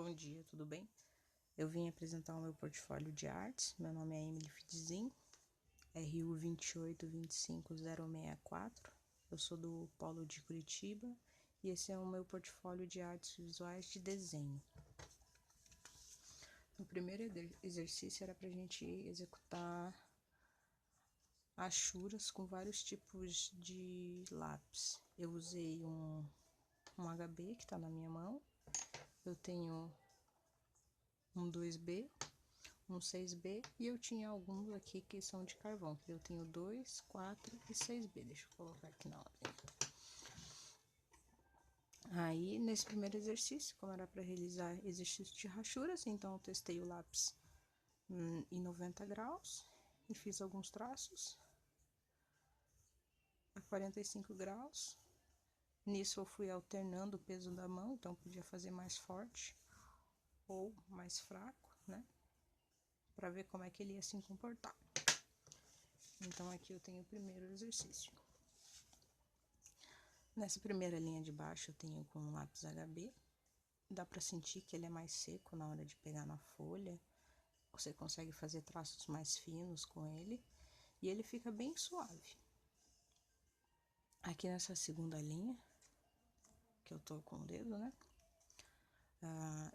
Bom dia, tudo bem? Eu vim apresentar o meu portfólio de artes. Meu nome é Emily Fidzin, RU 2825064. Eu sou do Polo de Curitiba e esse é o meu portfólio de artes visuais de desenho. O primeiro exercício era para a gente executar achuras com vários tipos de lápis. Eu usei um HB que está na minha mão. Eu tenho um 2B, um 6B e eu tinha alguns aqui que são de carvão. Eu tenho 2, 4 e 6B. Deixa eu colocar aqui na ordem. Aí, nesse primeiro exercício, como era para realizar exercício de rachuras, então eu testei o lápis em 90 graus e fiz alguns traços a 45 graus. Nisso eu fui alternando o peso da mão, então podia fazer mais forte ou mais fraco, né? Para ver como é que ele ia se comportar. Então, aqui eu tenho o primeiro exercício. Nessa primeira linha de baixo, eu tenho com um lápis HB. Dá para sentir que ele é mais seco na hora de pegar na folha. Você consegue fazer traços mais finos com ele. E ele fica bem suave. Aqui nessa segunda linha, que eu tô com o dedo, né?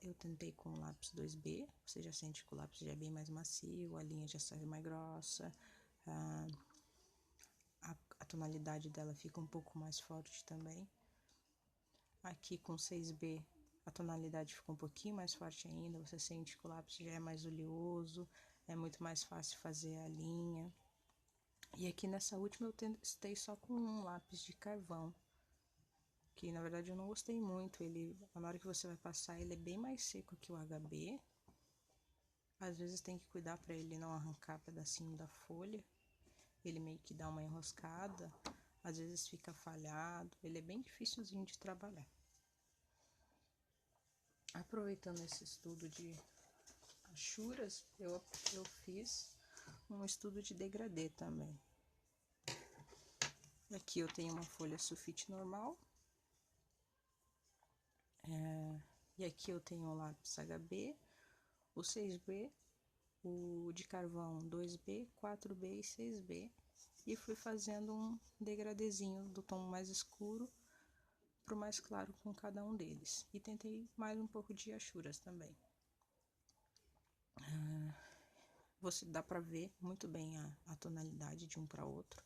Eu tentei com o lápis 2B. Você já sente que o lápis já é bem mais macio, a linha já sai mais grossa. A tonalidade dela fica um pouco mais forte também. Aqui com 6B, a tonalidade fica um pouquinho mais forte ainda. Você sente que o lápis já é mais oleoso, é muito mais fácil fazer a linha. E aqui nessa última eu testei só com um lápis de carvão, que na verdade eu não gostei muito. Ele, na hora que você vai passar, ele é bem mais seco que o HB. Às vezes tem que cuidar para ele não arrancar pedacinho da folha. Ele meio que dá uma enroscada, às vezes fica falhado, ele é bem dificilzinho de trabalhar. Aproveitando esse estudo de achuras, eu fiz um estudo de degradê também. Aqui eu tenho uma folha sulfite normal. E aqui eu tenho o lápis HB, o 6B, o de carvão 2B, 4B e 6B. E fui fazendo um degradêzinho do tom mais escuro pro mais claro com cada um deles. E tentei mais um pouco de achuras também. Você dá pra ver muito bem a tonalidade de um para outro,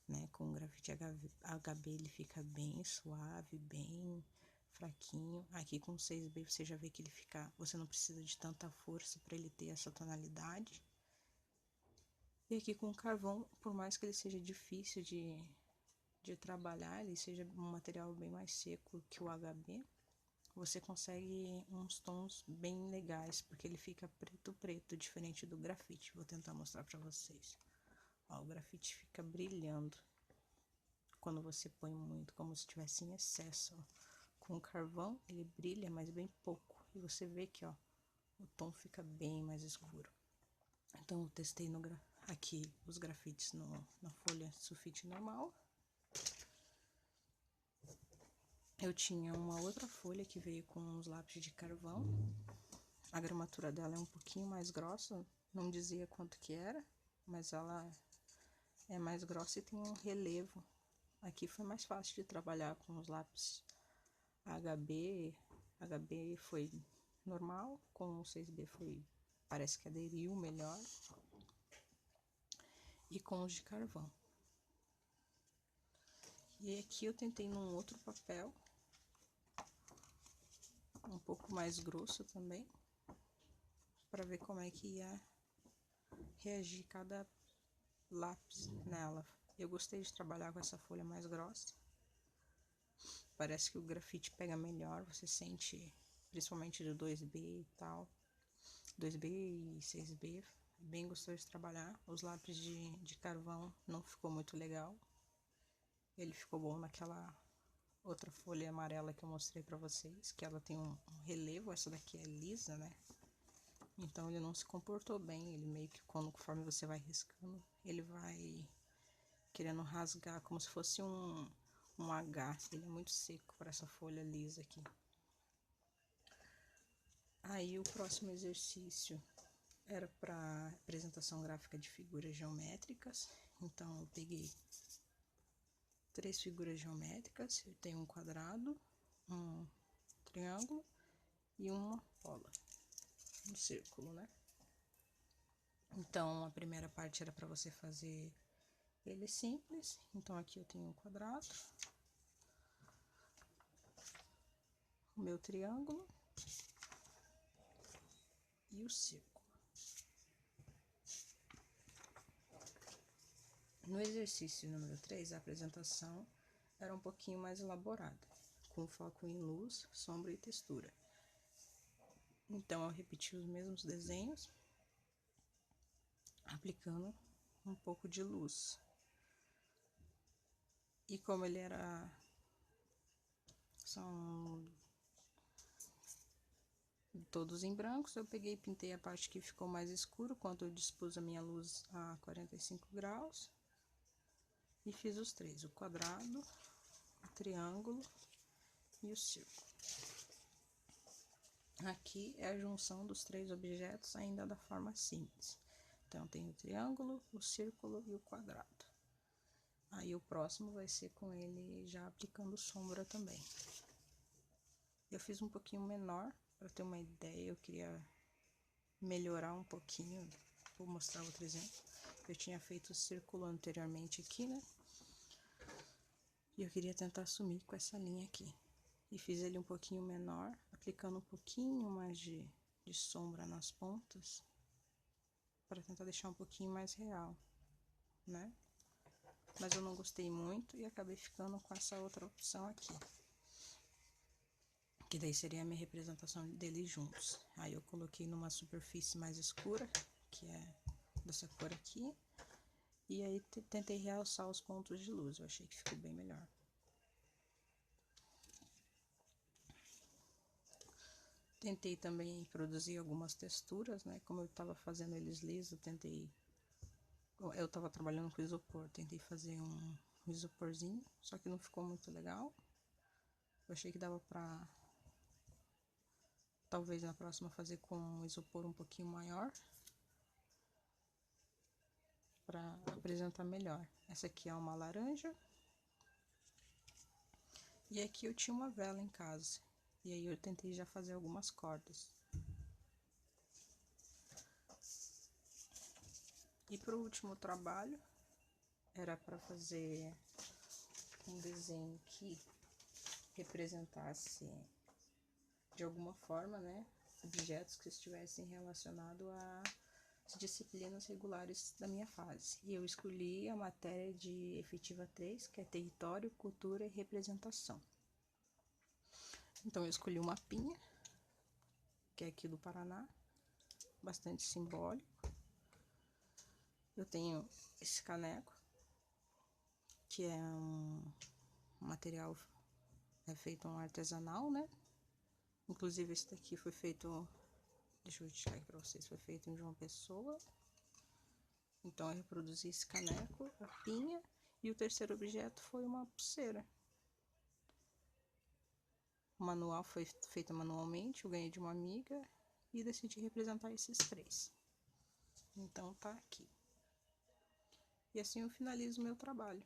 né? Com o grafite HB ele fica bem suave, bem fraquinho. Aqui com o 6B você já vê que ele fica, você não precisa de tanta força para ele ter essa tonalidade. E aqui com o carvão, por mais que ele seja difícil de trabalhar, ele seja um material bem mais seco que o HB, você consegue uns tons bem legais, porque ele fica preto, diferente do grafite. Vou tentar mostrar pra vocês. Ó, o grafite fica brilhando quando você põe muito, como se tivesse em excesso. Ó. Com o carvão, ele brilha, mas bem pouco. E você vê que, ó, o tom fica bem mais escuro. Então, eu testei aqui os grafites na folha sulfite normal. Eu tinha uma outra folha que veio com uns lápis de carvão. A gramatura dela é um pouquinho mais grossa, não dizia quanto que era, mas ela é mais grossa e tem um relevo. Aqui foi mais fácil de trabalhar com os lápis HB. HB foi normal, com o 6B parece que aderiu melhor. E com os de carvão. E aqui eu tentei num outro papel, um pouco mais grosso também, para ver como é que ia reagir cada lápis nela. Eu gostei de trabalhar com essa folha mais grossa. Parece que o grafite pega melhor, você sente, principalmente do 2B e tal. 2B e 6B, bem gostoso de trabalhar. Os lápis de carvão não ficou muito legal. Ele ficou bom naquela outra folha amarela que eu mostrei pra vocês, que ela tem um relevo, essa daqui é lisa, né? Então ele não se comportou bem, ele meio que conforme você vai riscando, ele vai querendo rasgar como se fosse um H. Ele é muito seco para essa folha lisa aqui. Aí o próximo exercício era para apresentação gráfica de figuras geométricas. Então eu peguei 3 figuras geométricas, eu tenho um quadrado, um triângulo e uma bola, um círculo, né? Então a primeira parte era para você fazer ele simples. Então aqui eu tenho um quadrado, o meu triângulo e o círculo. No exercício número 3, a apresentação era um pouquinho mais elaborada, com foco em luz, sombra e textura. Então, eu repeti os mesmos desenhos, aplicando um pouco de luz. E como ele era... são todos em brancos, eu peguei e pintei a parte que ficou mais escuro, quando eu dispus a minha luz a 45 graus. E fiz os 3, o quadrado, o triângulo e o círculo. Aqui é a junção dos 3 objetos ainda da forma simples. Então, tem o triângulo, o círculo e o quadrado. Aí, o próximo vai ser com ele já aplicando sombra também. Eu fiz um pouquinho menor, para ter uma ideia, eu queria melhorar um pouquinho. Vou mostrar outro exemplo. Eu tinha feito o círculo anteriormente aqui, né? E eu queria tentar sumir com essa linha aqui. E fiz ele um pouquinho menor, aplicando um pouquinho mais de sombra nas pontas, para tentar deixar um pouquinho mais real, né? Mas eu não gostei muito e acabei ficando com essa outra opção aqui. Que daí seria a minha representação deles juntos. Aí eu coloquei numa superfície mais escura, que é dessa cor aqui. E aí tentei realçar os pontos de luz, eu achei que ficou bem melhor. Tentei também produzir algumas texturas, né? Como eu tava fazendo eles lisos, eu tava trabalhando com isopor, tentei fazer um isoporzinho, só que não ficou muito legal. Eu achei que dava pra, talvez na próxima, fazer com um isopor um pouquinho maior, pra apresentar melhor. Essa aqui é uma laranja. E aqui eu tinha uma vela em casa, e aí eu tentei já fazer algumas cordas. E pro último trabalho, era para fazer um desenho que representasse de alguma forma, né, objetos que estivessem relacionados às disciplinas regulares da minha fase. E eu escolhi a matéria de efetiva 3, que é território, cultura e representação. Então eu escolhi um mapinha, que é aqui do Paraná, bastante simbólico. Eu tenho esse caneco, que é um material feito um artesanal, né? Inclusive esse daqui foi feito, deixa eu tirar aqui pra vocês, foi feito em João Pessoa. Então eu reproduzi esse caneco, a pinha, e o terceiro objeto foi uma pulseira. O manual foi feito manualmente, eu ganhei de uma amiga e decidi representar esses 3. Então tá aqui. E assim eu finalizo o meu trabalho.